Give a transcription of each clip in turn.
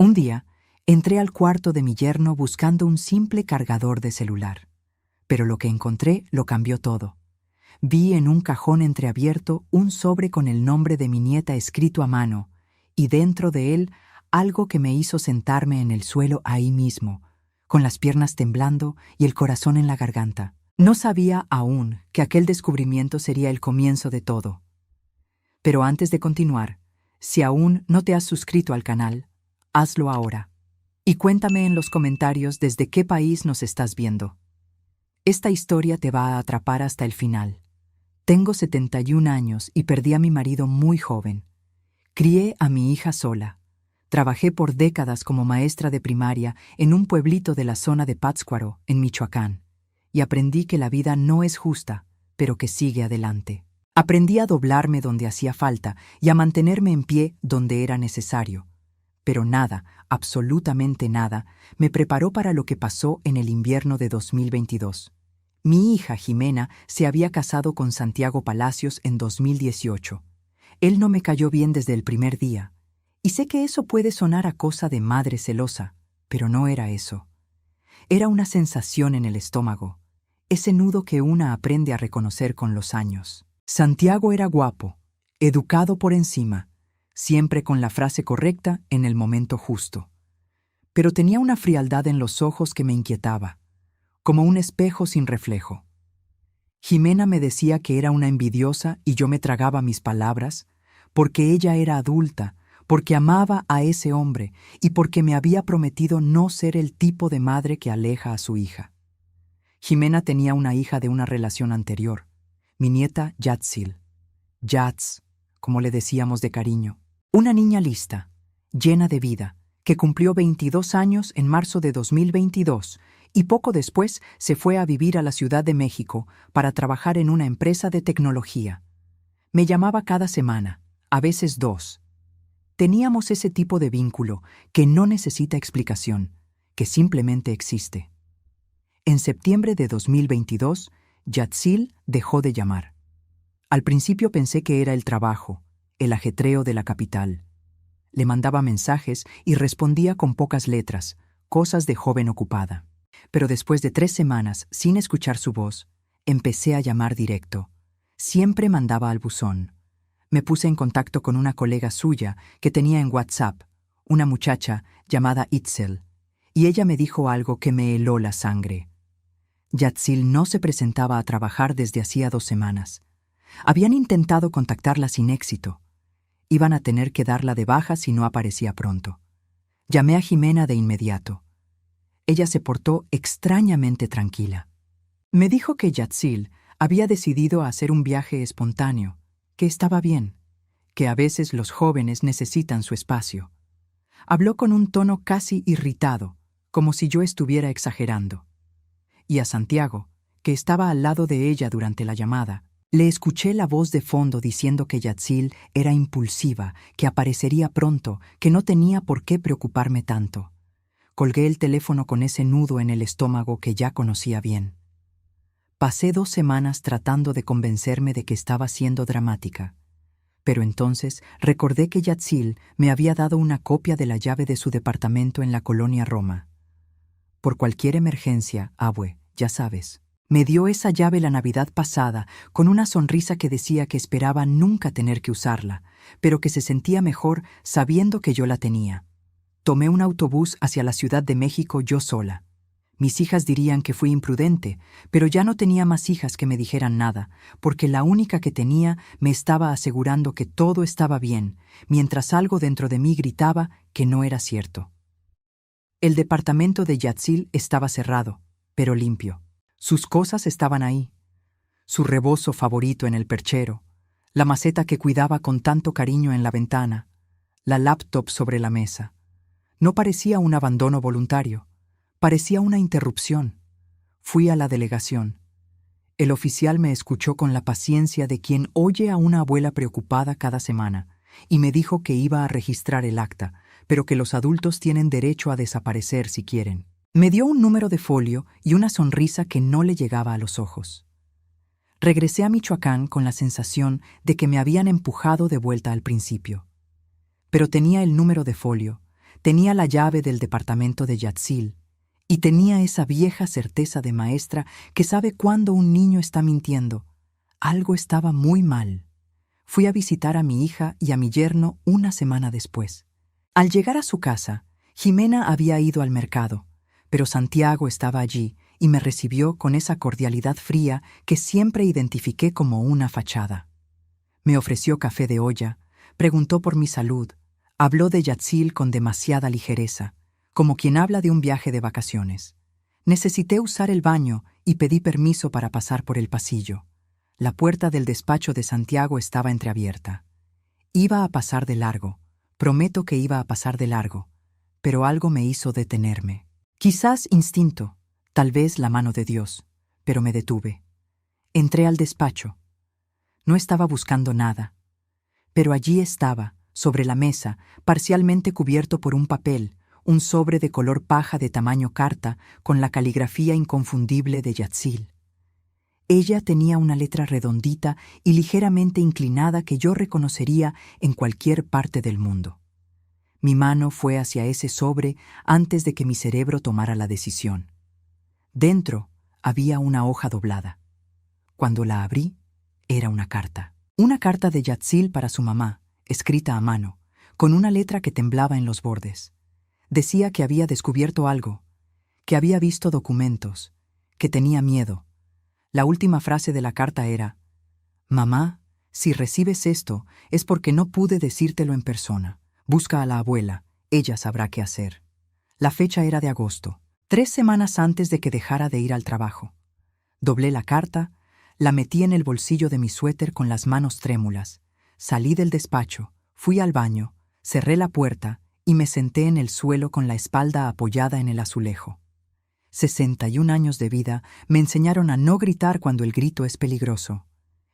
Un día, entré al cuarto de mi yerno buscando un simple cargador de celular. Pero lo que encontré lo cambió todo. Vi en un cajón entreabierto un sobre con el nombre de mi nieta escrito a mano, y dentro de él algo que me hizo sentarme en el suelo ahí mismo, con las piernas temblando y el corazón en la garganta. No sabía aún que aquel descubrimiento sería el comienzo de todo. Pero antes de continuar, si aún no te has suscrito al canal, hazlo ahora. Y cuéntame en los comentarios desde qué país nos estás viendo. Esta historia te va a atrapar hasta el final. Tengo 71 años y perdí a mi marido muy joven. Crié a mi hija sola. Trabajé por décadas como maestra de primaria en un pueblito de la zona de Pátzcuaro, en Michoacán, y aprendí que la vida no es justa, pero que sigue adelante. Aprendí a doblarme donde hacía falta y a mantenerme en pie donde era necesario. Pero nada, absolutamente nada, me preparó para lo que pasó en el invierno de 2022. Mi hija Jimena se había casado con Santiago Palacios en 2018. Él no me cayó bien desde el primer día. Y sé que eso puede sonar a cosa de madre celosa, pero no era eso. Era una sensación en el estómago, ese nudo que una aprende a reconocer con los años. Santiago era guapo, educado por encima, siempre con la frase correcta en el momento justo. Pero tenía una frialdad en los ojos que me inquietaba, como un espejo sin reflejo. Jimena me decía que era una envidiosa y yo me tragaba mis palabras, porque ella era adulta, porque amaba a ese hombre y porque me había prometido no ser el tipo de madre que aleja a su hija. Jimena tenía una hija de una relación anterior, mi nieta Yatsil, Yats, como le decíamos de cariño. Una niña lista, llena de vida, que cumplió 22 años en marzo de 2022 y poco después se fue a vivir a la Ciudad de México para trabajar en una empresa de tecnología. Me llamaba cada semana, a veces 2. Teníamos ese tipo de vínculo que no necesita explicación, que simplemente existe. En septiembre de 2022, Yatsil dejó de llamar. Al principio pensé que era el trabajo, el ajetreo de la capital. Le mandaba mensajes y respondía con pocas letras, cosas de joven ocupada. Pero después de 3 semanas sin escuchar su voz, empecé a llamar directo. Siempre mandaba al buzón. Me puse en contacto con una colega suya que tenía en WhatsApp, una muchacha llamada Itzel, y ella me dijo algo que me heló la sangre. Yatsil no se presentaba a trabajar desde hacía 2 semanas. Habían intentado contactarla sin éxito. Iban a tener que darla de baja si no aparecía pronto. Llamé a Jimena de inmediato. Ella se portó extrañamente tranquila. Me dijo que Yatsil había decidido hacer un viaje espontáneo, que estaba bien, que a veces los jóvenes necesitan su espacio. Habló con un tono casi irritado, como si yo estuviera exagerando. Y a Santiago, que estaba al lado de ella durante la llamada, le escuché la voz de fondo diciendo que Yatsil era impulsiva, que aparecería pronto, que no tenía por qué preocuparme tanto. Colgué el teléfono con ese nudo en el estómago que ya conocía bien. Pasé 2 semanas tratando de convencerme de que estaba siendo dramática. Pero entonces recordé que Yatsil me había dado una copia de la llave de su departamento en la colonia Roma. Por cualquier emergencia, abue, ya sabes. Me dio esa llave la Navidad pasada, con una sonrisa que decía que esperaba nunca tener que usarla, pero que se sentía mejor sabiendo que yo la tenía. Tomé un autobús hacia la Ciudad de México yo sola. Mis hijas dirían que fui imprudente, pero ya no tenía más hijas que me dijeran nada, porque la única que tenía me estaba asegurando que todo estaba bien, mientras algo dentro de mí gritaba que no era cierto. El departamento de Yatsil estaba cerrado, pero limpio. Sus cosas estaban ahí. Su rebozo favorito en el perchero, la maceta que cuidaba con tanto cariño en la ventana, la laptop sobre la mesa. No parecía un abandono voluntario. Parecía una interrupción. Fui a la delegación. El oficial me escuchó con la paciencia de quien oye a una abuela preocupada cada semana y me dijo que iba a registrar el acta, pero que los adultos tienen derecho a desaparecer si quieren. Me dio un número de folio y una sonrisa que no le llegaba a los ojos. Regresé a Michoacán con la sensación de que me habían empujado de vuelta al principio. Pero tenía el número de folio, Tenía la llave del departamento de Yatzil y tenía esa vieja certeza de maestra que sabe cuándo un niño está mintiendo. Algo estaba muy mal. Fui a visitar a mi hija y a mi yerno una semana después. Al llegar a su casa, Jimena había ido al mercado, pero Santiago estaba allí y me recibió con esa cordialidad fría que siempre identifiqué como una fachada. Me ofreció café de olla, preguntó por mi salud, habló de Yatzil con demasiada ligereza, como quien habla de un viaje de vacaciones. Necesité usar el baño y pedí permiso para pasar por el pasillo. La puerta del despacho de Santiago estaba entreabierta. Iba a pasar de largo, prometo que iba a pasar de largo, pero algo me hizo detenerme. Quizás instinto, tal vez la mano de Dios, pero me detuve. Entré al despacho. No estaba buscando nada, pero allí estaba, sobre la mesa, parcialmente cubierto por un papel, un sobre de color paja de tamaño carta con la caligrafía inconfundible de Yatzil. Ella tenía una letra redondita y ligeramente inclinada que yo reconocería en cualquier parte del mundo. Mi mano fue hacia ese sobre antes de que mi cerebro tomara la decisión. Dentro había una hoja doblada. Cuando la abrí, era una carta. Una carta de Yatzil para su mamá, escrita a mano, con una letra que temblaba en los bordes. Decía que había descubierto algo, que había visto documentos, que tenía miedo. La última frase de la carta era: «Mamá, si recibes esto es porque no pude decírtelo en persona. Busca a la abuela, ella sabrá qué hacer». La fecha era de agosto, 3 semanas antes de que dejara de ir al trabajo. Doblé la carta, la metí en el bolsillo de mi suéter con las manos trémulas, salí del despacho, fui al baño, cerré la puerta y me senté en el suelo con la espalda apoyada en el azulejo. 61 años de vida me enseñaron a no gritar cuando el grito es peligroso.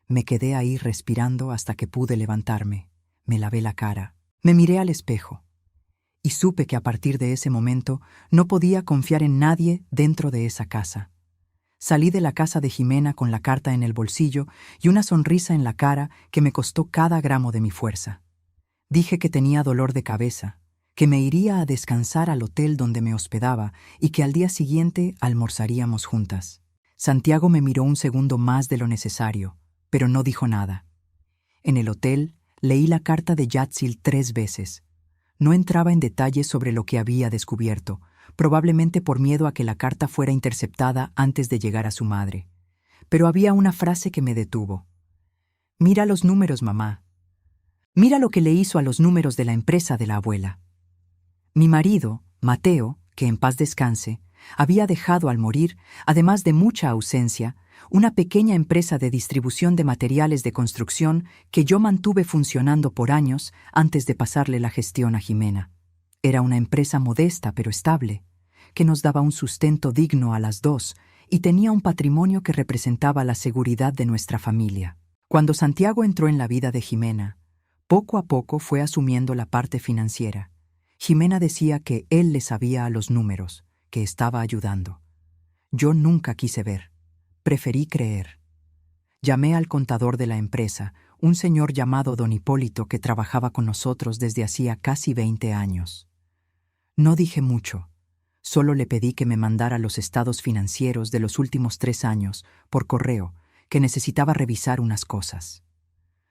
Me quedé ahí respirando hasta que pude levantarme. Me lavé la cara. Me miré al espejo. Y supe que a partir de ese momento no podía confiar en nadie dentro de esa casa. Salí de la casa de Jimena con la carta en el bolsillo y una sonrisa en la cara que me costó cada gramo de mi fuerza. Dije que tenía dolor de cabeza, que me iría a descansar al hotel donde me hospedaba y que al día siguiente almorzaríamos juntas. Santiago me miró un segundo más de lo necesario, pero no dijo nada. En el hotel leí la carta de Yatzil 3 veces. No entraba en detalles sobre lo que había descubierto, probablemente por miedo a que la carta fuera interceptada antes de llegar a su madre. Pero había una frase que me detuvo. «Mira los números, mamá. Mira lo que le hizo a los números de la empresa de la abuela». Mi marido, Mateo, que en paz descanse, había dejado al morir, además de mucha ausencia, una pequeña empresa de distribución de materiales de construcción que yo mantuve funcionando por años antes de pasarle la gestión a Jimena. Era una empresa modesta pero estable, que nos daba un sustento digno a las dos y tenía un patrimonio que representaba la seguridad de nuestra familia. Cuando Santiago entró en la vida de Jimena, poco a poco fue asumiendo la parte financiera. Jimena decía que él le sabía a los números, que estaba ayudando. Yo nunca quise ver. Preferí creer. Llamé al contador de la empresa, un señor llamado don Hipólito que trabajaba con nosotros desde hacía casi 20 años. No dije mucho. Solo le pedí que me mandara los estados financieros de los últimos 3 años, por correo, que necesitaba revisar unas cosas.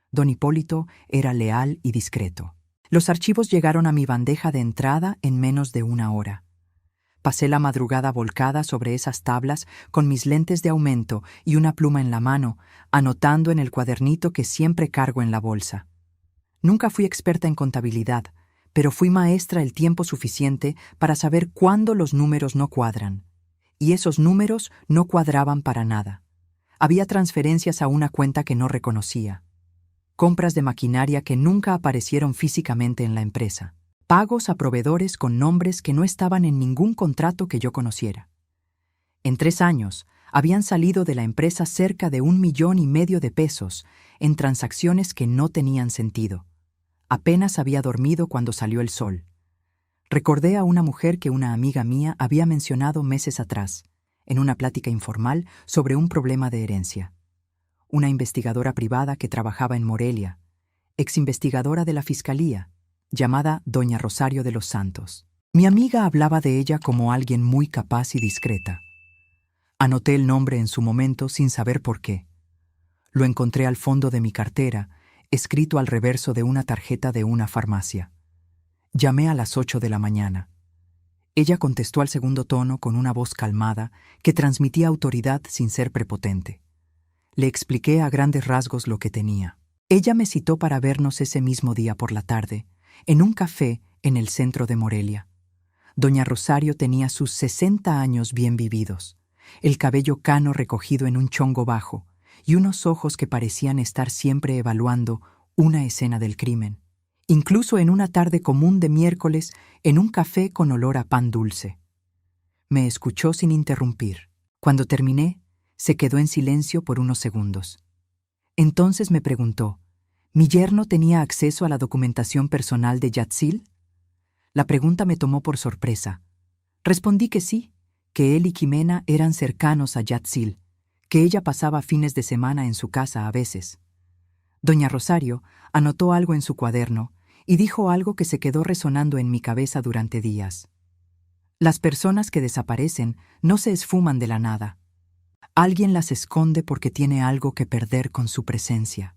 Don Hipólito era leal y discreto. Los archivos llegaron a mi bandeja de entrada en menos de 1 hora. Pasé la madrugada volcada sobre esas tablas con mis lentes de aumento y una pluma en la mano, anotando en el cuadernito que siempre cargo en la bolsa. Nunca fui experta en contabilidad, pero fui maestra el tiempo suficiente para saber cuándo los números no cuadran. Y esos números no cuadraban para nada. Había transferencias a una cuenta que no reconocía. Compras de maquinaria que nunca aparecieron físicamente en la empresa. Pagos a proveedores con nombres que no estaban en ningún contrato que yo conociera. En 3 años, habían salido de la empresa cerca de 1,5 millones de pesos en transacciones que no tenían sentido. Apenas había dormido cuando salió el sol. Recordé a una mujer que una amiga mía había mencionado meses atrás, en una plática informal sobre un problema de herencia. Una investigadora privada que trabajaba en Morelia, exinvestigadora de la Fiscalía, llamada Doña Rosario de los Santos. Mi amiga hablaba de ella como alguien muy capaz y discreta. Anoté el nombre en su momento sin saber por qué. Lo encontré al fondo de mi cartera, escrito al reverso de una tarjeta de una farmacia. Llamé a las 8 de la mañana. Ella contestó al segundo tono con una voz calmada que transmitía autoridad sin ser prepotente. Le expliqué a grandes rasgos lo que tenía. Ella me citó para vernos ese mismo día por la tarde, en un café en el centro de Morelia. Doña Rosario tenía sus 60 años bien vividos, el cabello cano recogido en un chongo bajo y unos ojos que parecían estar siempre evaluando una escena del crimen, incluso en una tarde común de miércoles en un café con olor a pan dulce. Me escuchó sin interrumpir. Cuando terminé, se quedó en silencio por unos segundos. Entonces me preguntó, ¿mi yerno tenía acceso a la documentación personal de Yatzil? La pregunta me tomó por sorpresa. Respondí que sí, que él y Jimena eran cercanos a Yatzil, que ella pasaba fines de semana en su casa a veces. Doña Rosario anotó algo en su cuaderno y dijo algo que se quedó resonando en mi cabeza durante días. Las personas que desaparecen no se esfuman de la nada. Alguien las esconde porque tiene algo que perder con su presencia.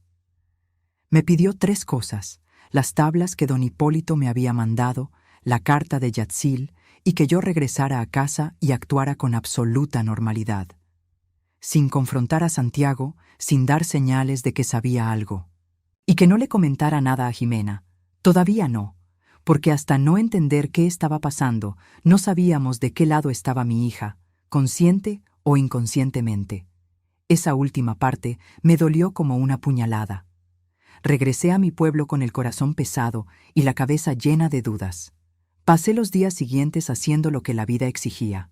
Me pidió 3 cosas: las tablas que don Hipólito me había mandado, la carta de Yatzil y que yo regresara a casa y actuara con absoluta normalidad. Sin confrontar a Santiago, sin dar señales de que sabía algo. Y que no le comentara nada a Jimena. Todavía no, porque hasta no entender qué estaba pasando, no sabíamos de qué lado estaba mi hija, consciente o inconscientemente. Esa última parte me dolió como una puñalada. Regresé a mi pueblo con el corazón pesado y la cabeza llena de dudas. Pasé los días siguientes haciendo lo que la vida exigía,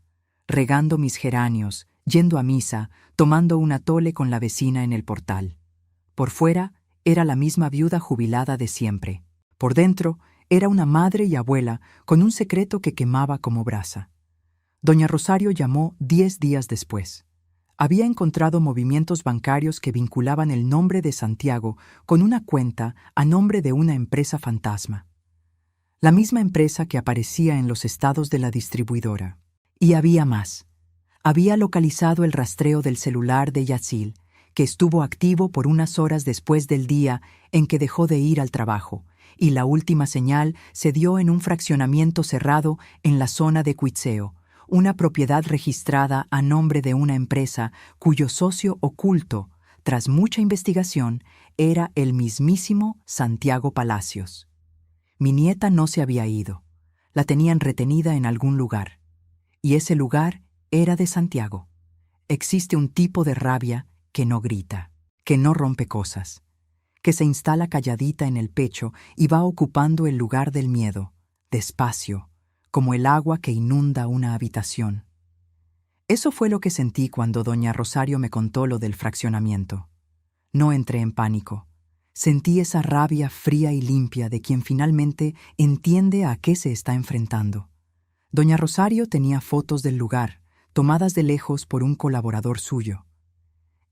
regando mis geranios, yendo a misa, tomando un atole con la vecina en el portal. Por fuera, era la misma viuda jubilada de siempre. Por dentro, era una madre y abuela con un secreto que quemaba como brasa. Doña Rosario llamó 10 días después. Había encontrado movimientos bancarios que vinculaban el nombre de Santiago con una cuenta a nombre de una empresa fantasma. La misma empresa que aparecía en los estados de la distribuidora. Y había más. Había localizado el rastreo del celular de Yatzil, que estuvo activo por unas horas después del día en que dejó de ir al trabajo, y la última señal se dio en un fraccionamiento cerrado en la zona de Cuitzeo, una propiedad registrada a nombre de una empresa cuyo socio oculto, tras mucha investigación, era el mismísimo Santiago Palacios. Mi nieta no se había ido. La tenían retenida en algún lugar. Y ese lugar era de Santiago. Existe un tipo de rabia que no grita, que no rompe cosas, que se instala calladita en el pecho y va ocupando el lugar del miedo, despacio, como el agua que inunda una habitación. Eso fue lo que sentí cuando doña Rosario me contó lo del fraccionamiento. No entré en pánico. Sentí esa rabia fría y limpia de quien finalmente entiende a qué se está enfrentando. Doña Rosario tenía fotos del lugar, tomadas de lejos por un colaborador suyo.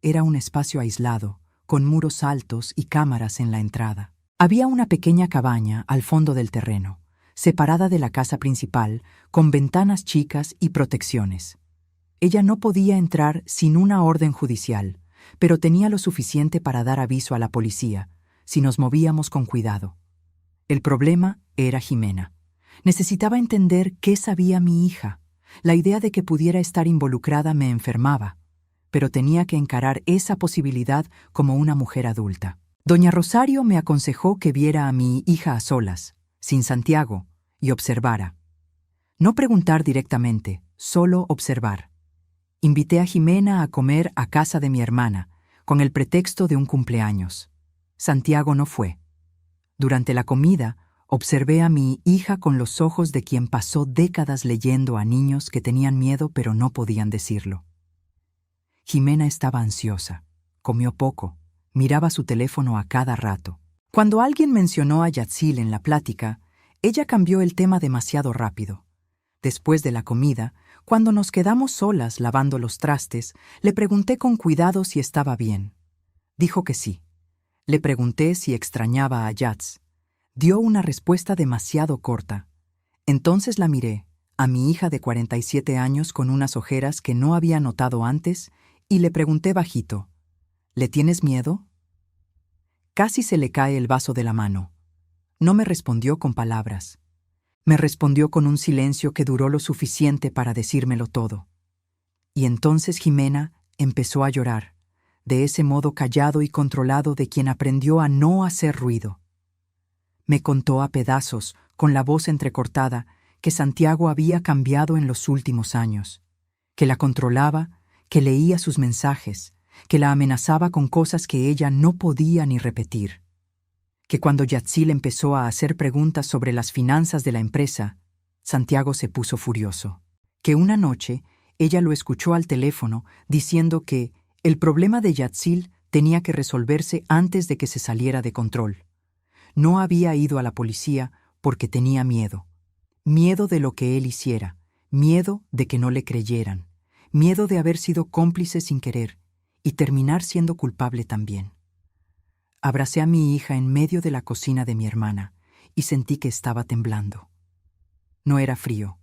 Era un espacio aislado, con muros altos y cámaras en la entrada. Había una pequeña cabaña al fondo del terreno, separada de la casa principal, con ventanas chicas y protecciones. Ella no podía entrar sin una orden judicial, pero tenía lo suficiente para dar aviso a la policía, si nos movíamos con cuidado. El problema era Jimena. Necesitaba entender qué sabía mi hija. La idea de que pudiera estar involucrada me enfermaba, pero tenía que encarar esa posibilidad como una mujer adulta. Doña Rosario me aconsejó que viera a mi hija a solas, sin Santiago, y observara. No preguntar directamente, solo observar. Invité a Jimena a comer a casa de mi hermana, con el pretexto de un cumpleaños. Santiago no fue. Durante la comida, observé a mi hija con los ojos de quien pasó décadas leyendo a niños que tenían miedo pero no podían decirlo. Jimena estaba ansiosa, comió poco, miraba su teléfono a cada rato. Cuando alguien mencionó a Yatzil en la plática, ella cambió el tema demasiado rápido. Después de la comida, cuando nos quedamos solas lavando los trastes, le pregunté con cuidado si estaba bien. Dijo que sí. Le pregunté si extrañaba a Yatz. Dio una respuesta demasiado corta. Entonces la miré, a mi hija de 47 años con unas ojeras que no había notado antes, y le pregunté bajito, ¿le tienes miedo? Casi se le cae el vaso de la mano. No me respondió con palabras. Me respondió con un silencio que duró lo suficiente para decírmelo todo. Y entonces Jimena empezó a llorar, de ese modo callado y controlado de quien aprendió a no hacer ruido. Me contó a pedazos, con la voz entrecortada, que Santiago había cambiado en los últimos años, que la controlaba, que leía sus mensajes, que la amenazaba con cosas que ella no podía ni repetir, que cuando Yatzil empezó a hacer preguntas sobre las finanzas de la empresa, Santiago se puso furioso, que una noche ella lo escuchó al teléfono diciendo que el problema de Yatzil tenía que resolverse antes de que se saliera de control. No había ido a la policía porque tenía miedo. Miedo de lo que él hiciera, miedo de que no le creyeran, miedo de haber sido cómplice sin querer y terminar siendo culpable también. Abracé a mi hija en medio de la cocina de mi hermana y sentí que estaba temblando. No era frío.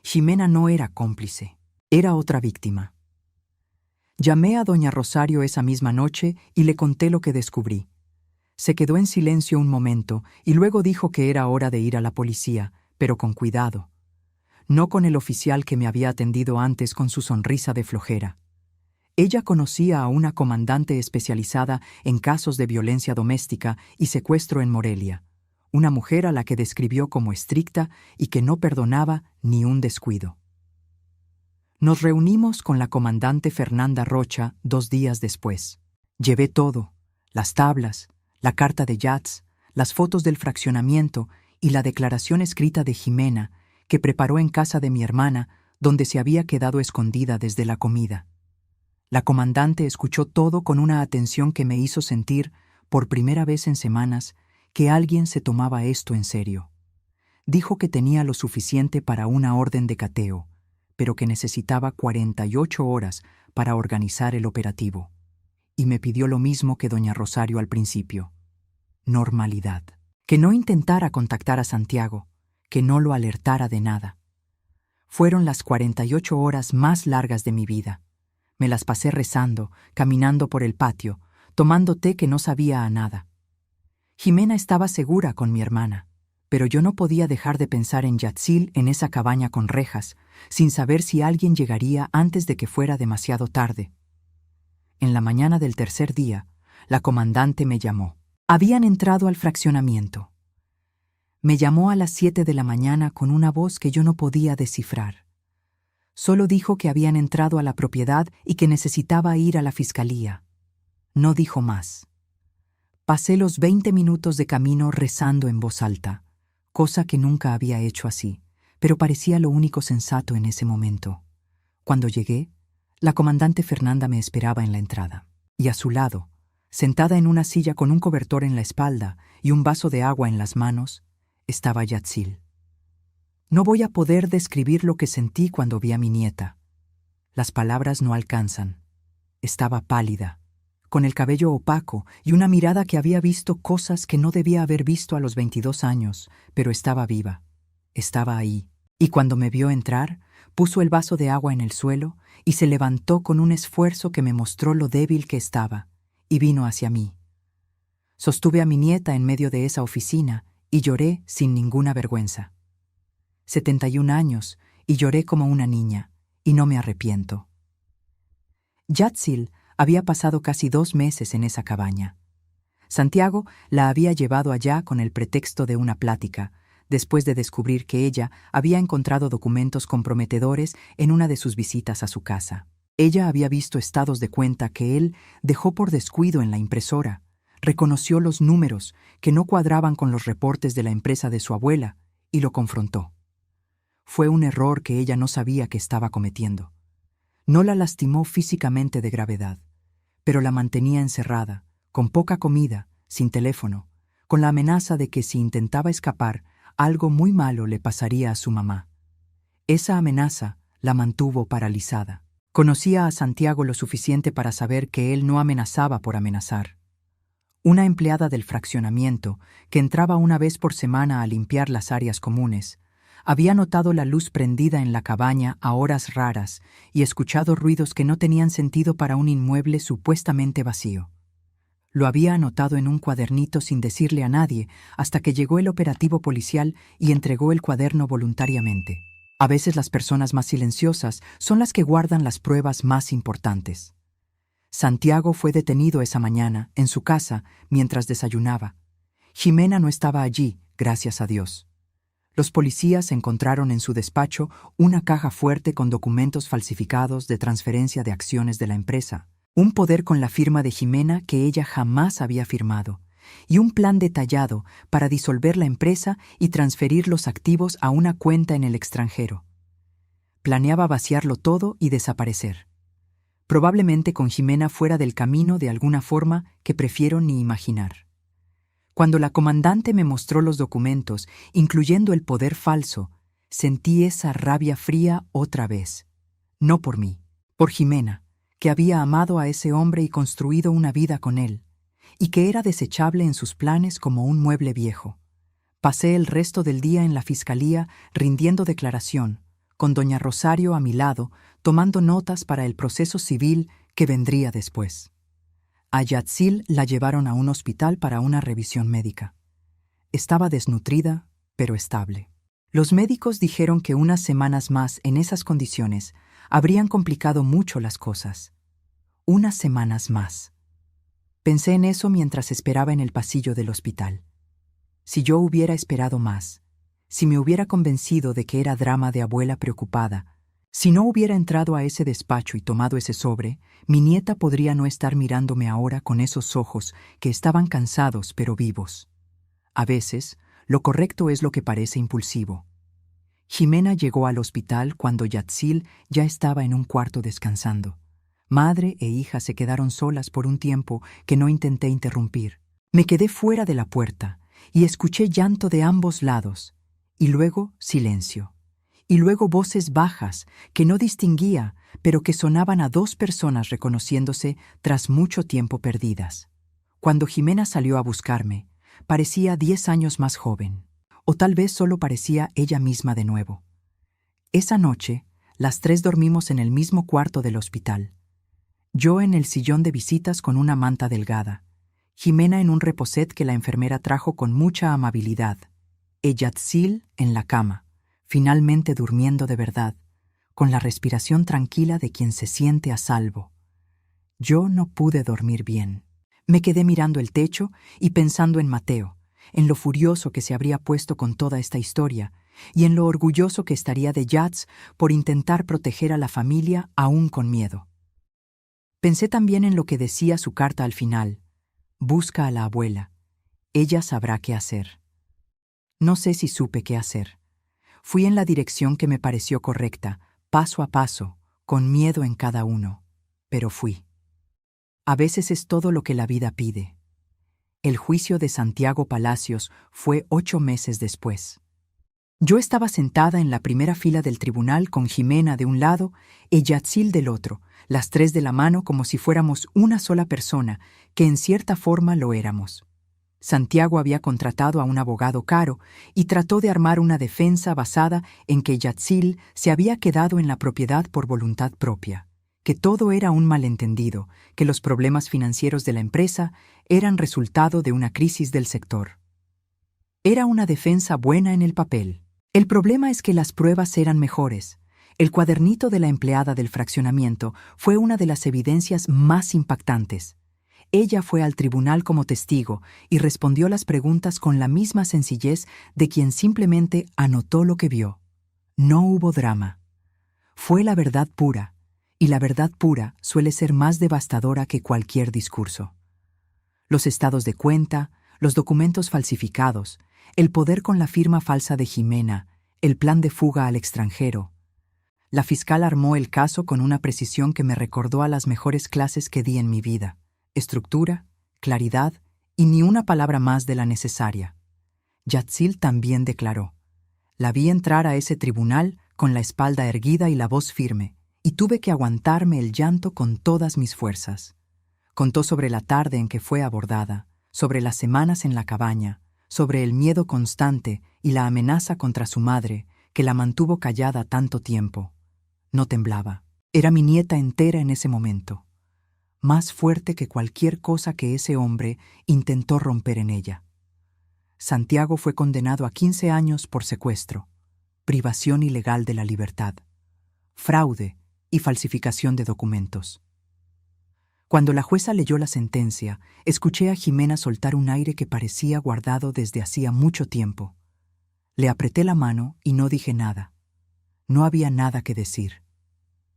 Ximena no era cómplice, era otra víctima. Llamé a doña Rosario esa misma noche y le conté lo que descubrí. Se quedó en silencio un momento y luego dijo que era hora de ir a la policía, pero con cuidado. No con el oficial que me había atendido antes con su sonrisa de flojera. Ella conocía a una comandante especializada en casos de violencia doméstica y secuestro en Morelia, una mujer a la que describió como estricta y que no perdonaba ni un descuido. Nos reunimos con la comandante Fernanda Rocha 2 días después. Llevé todo, las tablas, la carta de Yats, las fotos del fraccionamiento y la declaración escrita de Jimena, que preparó en casa de mi hermana, donde se había quedado escondida desde la comida. La comandante escuchó todo con una atención que me hizo sentir, por primera vez en semanas, que alguien se tomaba esto en serio. Dijo que tenía lo suficiente para una orden de cateo, pero que necesitaba 48 horas para organizar el operativo. Y me pidió lo mismo que doña Rosario al principio. Normalidad. Que no intentara contactar a Santiago, que no lo alertara de nada. Fueron las 48 horas más largas de mi vida. Me las pasé rezando, caminando por el patio, tomando té que no sabía a nada. Jimena estaba segura con mi hermana, pero yo no podía dejar de pensar en Yatzil en esa cabaña con rejas, sin saber si alguien llegaría antes de que fuera demasiado tarde. En la mañana del tercer día, la comandante me llamó. Habían entrado al fraccionamiento. Me llamó a las 7 de la mañana con una voz que yo no podía descifrar. Solo dijo que habían entrado a la propiedad y que necesitaba ir a la fiscalía. No dijo más. Pasé los 20 minutos de camino rezando en voz alta, cosa que nunca había hecho así, pero parecía lo único sensato en ese momento. Cuando llegué, la comandante Fernanda me esperaba en la entrada, y a su lado, sentada en una silla con un cobertor en la espalda y un vaso de agua en las manos, estaba Yatzil. No voy a poder describir lo que sentí cuando vi a mi nieta. Las palabras no alcanzan. Estaba pálida, con el cabello opaco y una mirada que había visto cosas que no debía haber visto a los 22 años, pero estaba viva. Estaba ahí. Y cuando me vio entrar, puso el vaso de agua en el suelo y se levantó con un esfuerzo que me mostró lo débil que estaba, y vino hacia mí. Sostuve a mi nieta en medio de esa oficina y lloré sin ninguna vergüenza. 71 años y lloré como una niña, y no me arrepiento. Yatzil había pasado casi 2 meses en esa cabaña. Santiago la había llevado allá con el pretexto de una plática, después de descubrir que ella había encontrado documentos comprometedores en una de sus visitas a su casa. Ella había visto estados de cuenta que él dejó por descuido en la impresora, reconoció los números que no cuadraban con los reportes de la empresa de su abuela y lo confrontó. Fue un error que ella no sabía que estaba cometiendo. No la lastimó físicamente de gravedad, pero la mantenía encerrada, con poca comida, sin teléfono, con la amenaza de que si intentaba escapar, algo muy malo le pasaría a su mamá. Esa amenaza la mantuvo paralizada. Conocía a Santiago lo suficiente para saber que él no amenazaba por amenazar. una empleada del fraccionamiento, que entraba una vez por semana a limpiar las áreas comunes, había notado la luz prendida en la cabaña a horas raras y escuchado ruidos que no tenían sentido para un inmueble supuestamente vacío. Lo había anotado en un cuadernito sin decirle a nadie hasta que llegó el operativo policial y entregó el cuaderno voluntariamente. A veces las personas más silenciosas son las que guardan las pruebas más importantes. Santiago fue detenido esa mañana, en su casa, mientras desayunaba. Jimena no estaba allí, gracias a Dios. Los policías encontraron en su despacho una caja fuerte con documentos falsificados de transferencia de acciones de la empresa, un poder con la firma de Jimena que ella jamás había firmado, y un plan detallado para disolver la empresa y transferir los activos a una cuenta en el extranjero. Planeaba vaciarlo todo y desaparecer. Probablemente con Jimena fuera del camino de alguna forma que prefiero ni imaginar. Cuando la comandante me mostró los documentos, incluyendo el poder falso, sentí esa rabia fría otra vez. No por mí, por Jimena, que había amado a ese hombre y construido una vida con él, y que era desechable en sus planes como un mueble viejo. Pasé el resto del día en la fiscalía rindiendo declaración, con doña Rosario a mi lado, tomando notas para el proceso civil que vendría después. A Yatzil la llevaron a un hospital para una revisión médica. Estaba desnutrida, pero estable. Los médicos dijeron que unas semanas más en esas condiciones habrían complicado mucho las cosas. Unas semanas más. Pensé en eso mientras esperaba en el pasillo del hospital. Si yo hubiera esperado más, si me hubiera convencido de que era drama de abuela preocupada, si no hubiera entrado a ese despacho y tomado ese sobre, mi nieta podría no estar mirándome ahora con esos ojos que estaban cansados pero vivos. A veces, lo correcto es lo que parece impulsivo. Jimena llegó al hospital cuando Yatzil ya estaba en un cuarto descansando. Madre e hija se quedaron solas por un tiempo que no intenté interrumpir. Me quedé fuera de la puerta y escuché llanto de ambos lados, y luego silencio. Y luego voces bajas que no distinguía, pero que sonaban a dos personas reconociéndose tras mucho tiempo perdidas. Cuando Jimena salió a buscarme, parecía 10 años más joven, o tal vez solo parecía ella misma de nuevo. Esa noche, las tres dormimos en el mismo cuarto del hospital. Yo en el sillón de visitas con una manta delgada, Jimena en un reposet que la enfermera trajo con mucha amabilidad, Yatzil en la cama, finalmente durmiendo de verdad, con la respiración tranquila de quien se siente a salvo. Yo no pude dormir bien. Me quedé mirando el techo y pensando en Mateo, en lo furioso que se habría puesto con toda esta historia, y en lo orgulloso que estaría de Yatz por intentar proteger a la familia aún con miedo. Pensé también en lo que decía su carta al final: busca a la abuela, ella sabrá qué hacer. No sé si supe qué hacer. Fui en la dirección que me pareció correcta, paso a paso, con miedo en cada uno, pero fui. A veces es todo lo que la vida pide. El juicio de Santiago Palacios fue 8 meses después. Yo estaba sentada en la primera fila del tribunal con Jimena de un lado y Yatzil del otro, las tres de la mano como si fuéramos una sola persona, que en cierta forma lo éramos. Santiago había contratado a un abogado caro y trató de armar una defensa basada en que Yatzil se había quedado en la propiedad por voluntad propia, que todo era un malentendido, que los problemas financieros de la empresa eran resultado de una crisis del sector. Era una defensa buena en el papel. El problema es que las pruebas eran mejores. El cuadernito de la empleada del fraccionamiento fue una de las evidencias más impactantes. Ella fue al tribunal como testigo y respondió las preguntas con la misma sencillez de quien simplemente anotó lo que vio. No hubo drama. Fue la verdad pura, y la verdad pura suele ser más devastadora que cualquier discurso. Los estados de cuenta, los documentos falsificados, el poder con la firma falsa de Jimena, el plan de fuga al extranjero. La fiscal armó el caso con una precisión que me recordó a las mejores clases que di en mi vida. Estructura, claridad y ni una palabra más de la necesaria. Yatzil también declaró. La vi entrar a ese tribunal con la espalda erguida y la voz firme, y tuve que aguantarme el llanto con todas mis fuerzas. Contó sobre la tarde en que fue abordada, sobre las semanas en la cabaña, sobre el miedo constante y la amenaza contra su madre, que la mantuvo callada tanto tiempo. No temblaba. Era mi nieta entera en ese momento, más fuerte que cualquier cosa que ese hombre intentó romper en ella. Santiago fue condenado a 15 años por secuestro, privación ilegal de la libertad, fraude y falsificación de documentos. Cuando la jueza leyó la sentencia, escuché a Jimena soltar un aire que parecía guardado desde hacía mucho tiempo. Le apreté la mano y no dije nada. No había nada que decir.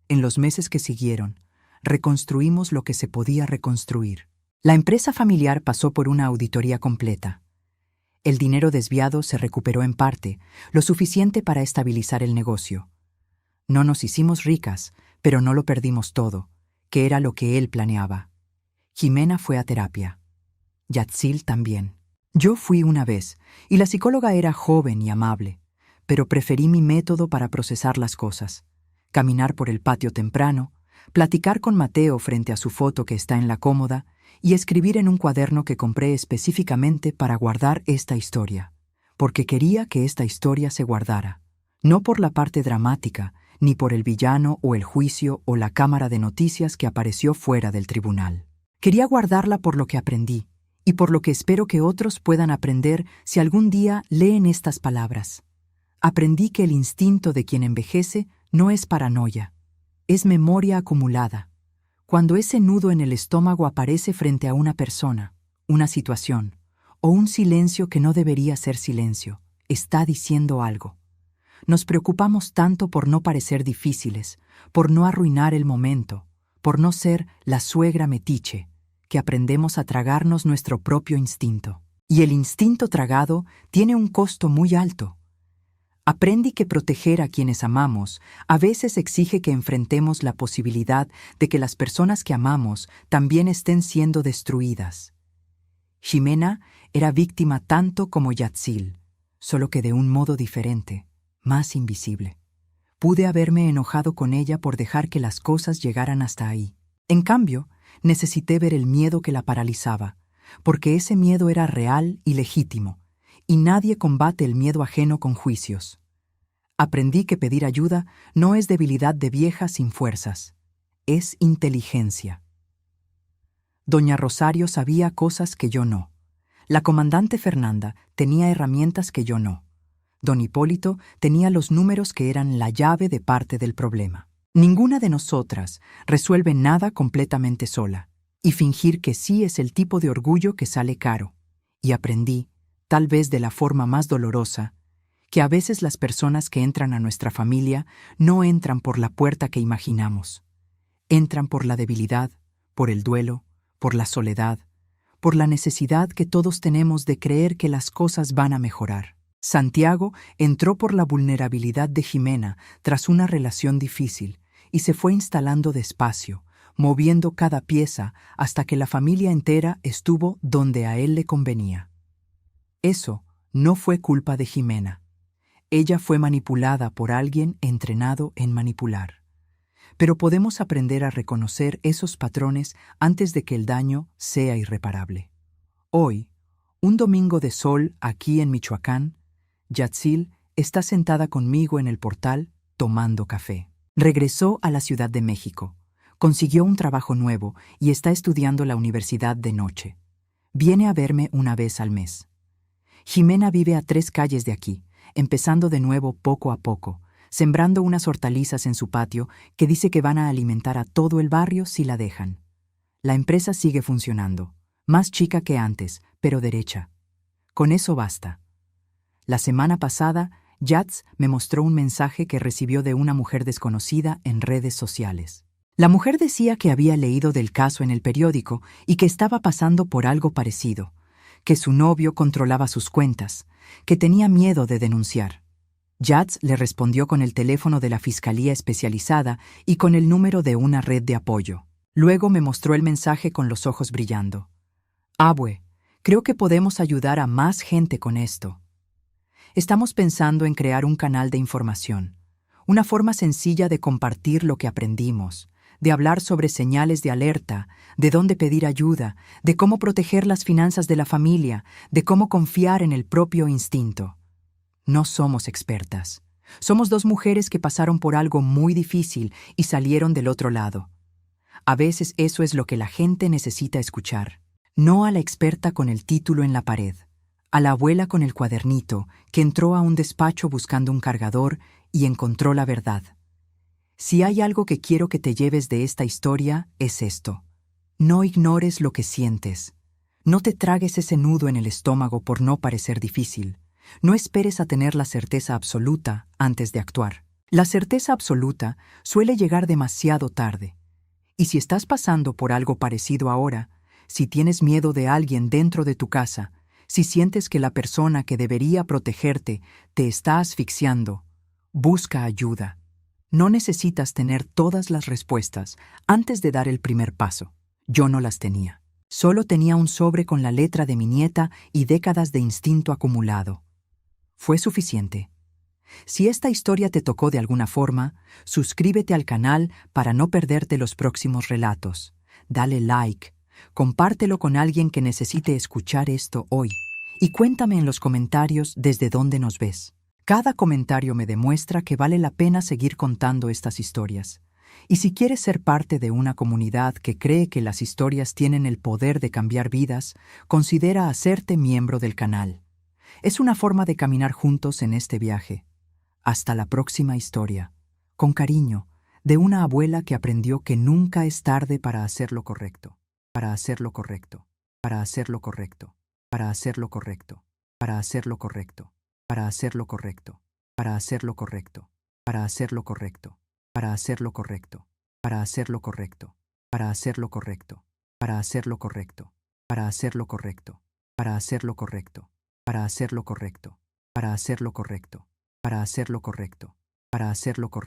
En los meses que siguieron, reconstruimos lo que se podía reconstruir. La empresa familiar pasó por una auditoría completa. El dinero desviado se recuperó en parte, lo suficiente para estabilizar el negocio. No nos hicimos ricas, pero no lo perdimos todo, que era lo que él planeaba. Jimena fue a terapia. Yatzil también. Yo fui una vez, y la psicóloga era joven y amable, pero preferí mi método para procesar las cosas. Caminar por el patio temprano, platicar con Mateo frente a su foto que está en la cómoda y escribir en un cuaderno que compré específicamente para guardar esta historia, porque quería que esta historia se guardara, no por la parte dramática, ni por el villano o el juicio o la cámara de noticias que apareció fuera del tribunal. Quería guardarla por lo que aprendí y por lo que espero que otros puedan aprender si algún día leen estas palabras. Aprendí que el instinto de quien envejece no es paranoia, es memoria acumulada. Cuando ese nudo en el estómago aparece frente a una persona, una situación o un silencio que no debería ser silencio, está diciendo algo. Nos preocupamos tanto por no parecer difíciles, por no arruinar el momento, por no ser la suegra metiche, que aprendemos a tragarnos nuestro propio instinto. Y el instinto tragado tiene un costo muy alto. Aprendí que proteger a quienes amamos a veces exige que enfrentemos la posibilidad de que las personas que amamos también estén siendo destruidas. Jimena era víctima tanto como Yatzil, solo que de un modo diferente, más invisible. Pude haberme enojado con ella por dejar que las cosas llegaran hasta ahí. En cambio, necesité ver el miedo que la paralizaba, porque ese miedo era real y legítimo, y nadie combate el miedo ajeno con juicios. Aprendí que pedir ayuda no es debilidad de vieja sin fuerzas, es inteligencia. Doña Rosario sabía cosas que yo no. La comandante Fernanda tenía herramientas que yo no. Don Hipólito tenía los números que eran la llave de parte del problema. Ninguna de nosotras resuelve nada completamente sola, y fingir que sí es el tipo de orgullo que sale caro. Y aprendí, tal vez de la forma más dolorosa, que a veces las personas que entran a nuestra familia no entran por la puerta que imaginamos. Entran por la debilidad, por el duelo, por la soledad, por la necesidad que todos tenemos de creer que las cosas van a mejorar. Santiago entró por la vulnerabilidad de Jimena tras una relación difícil y se fue instalando despacio, moviendo cada pieza hasta que la familia entera estuvo donde a él le convenía. Eso no fue culpa de Jimena. Ella fue manipulada por alguien entrenado en manipular. Pero podemos aprender a reconocer esos patrones antes de que el daño sea irreparable. Hoy, un domingo de sol aquí en Michoacán, Yatzil está sentada conmigo en el portal tomando café. Regresó a la Ciudad de México, consiguió un trabajo nuevo y está estudiando la universidad de noche. Viene a verme una vez al mes. Jimena vive a 3 calles de aquí, empezando de nuevo poco a poco, sembrando unas hortalizas en su patio que dice que van a alimentar a todo el barrio si la dejan. La empresa sigue funcionando, más chica que antes, pero derecha. Con eso basta. La semana pasada, Yatz me mostró un mensaje que recibió de una mujer desconocida en redes sociales. La mujer decía que había leído del caso en el periódico y que estaba pasando por algo parecido, que su novio controlaba sus cuentas, que tenía miedo de denunciar. Yatz le respondió con el teléfono de la Fiscalía Especializada y con el número de una red de apoyo. Luego me mostró el mensaje con los ojos brillando. Abue, creo que podemos ayudar a más gente con esto. Estamos pensando en crear un canal de información, una forma sencilla de compartir lo que aprendimos, de hablar sobre señales de alerta, de dónde pedir ayuda, de cómo proteger las finanzas de la familia, de cómo confiar en el propio instinto. No somos expertas. Somos dos mujeres que pasaron por algo muy difícil y salieron del otro lado. A veces eso es lo que la gente necesita escuchar. No a la experta con el título en la pared, a la abuela con el cuadernito que entró a un despacho buscando un cargador y encontró la verdad. Si hay algo que quiero que te lleves de esta historia, es esto. No ignores lo que sientes. No te tragues ese nudo en el estómago por no parecer difícil. No esperes a tener la certeza absoluta antes de actuar. La certeza absoluta suele llegar demasiado tarde. Y si estás pasando por algo parecido ahora, si tienes miedo de alguien dentro de tu casa, si sientes que la persona que debería protegerte te está asfixiando, busca ayuda. No necesitas tener todas las respuestas antes de dar el primer paso. Yo no las tenía. Solo tenía un sobre con la letra de mi nieta y décadas de instinto acumulado. Fue suficiente. Si esta historia te tocó de alguna forma, suscríbete al canal para no perderte los próximos relatos. Dale like, compártelo con alguien que necesite escuchar esto hoy y cuéntame en los comentarios desde dónde nos ves. Cada comentario me demuestra que vale la pena seguir contando estas historias. Y si quieres ser parte de una comunidad que cree que las historias tienen el poder de cambiar vidas, considera hacerte miembro del canal. Es una forma de caminar juntos en este viaje. Hasta la próxima historia. Con cariño, de una abuela que aprendió que nunca es tarde para hacer lo correcto. Para hacer lo correcto. Para hacer lo correcto. Para hacer lo correcto. Para hacer lo correcto. Para hacer lo correcto. Para hacer lo correcto. Para hacer lo correcto. Para hacer lo correcto. Para hacer lo correcto. Para hacer lo correcto. Para hacer lo correcto. Para hacer lo correcto. Para hacer lo correcto. Para hacer lo correcto. Para hacer lo correcto. Para hacer lo correcto. Para hacer lo correcto.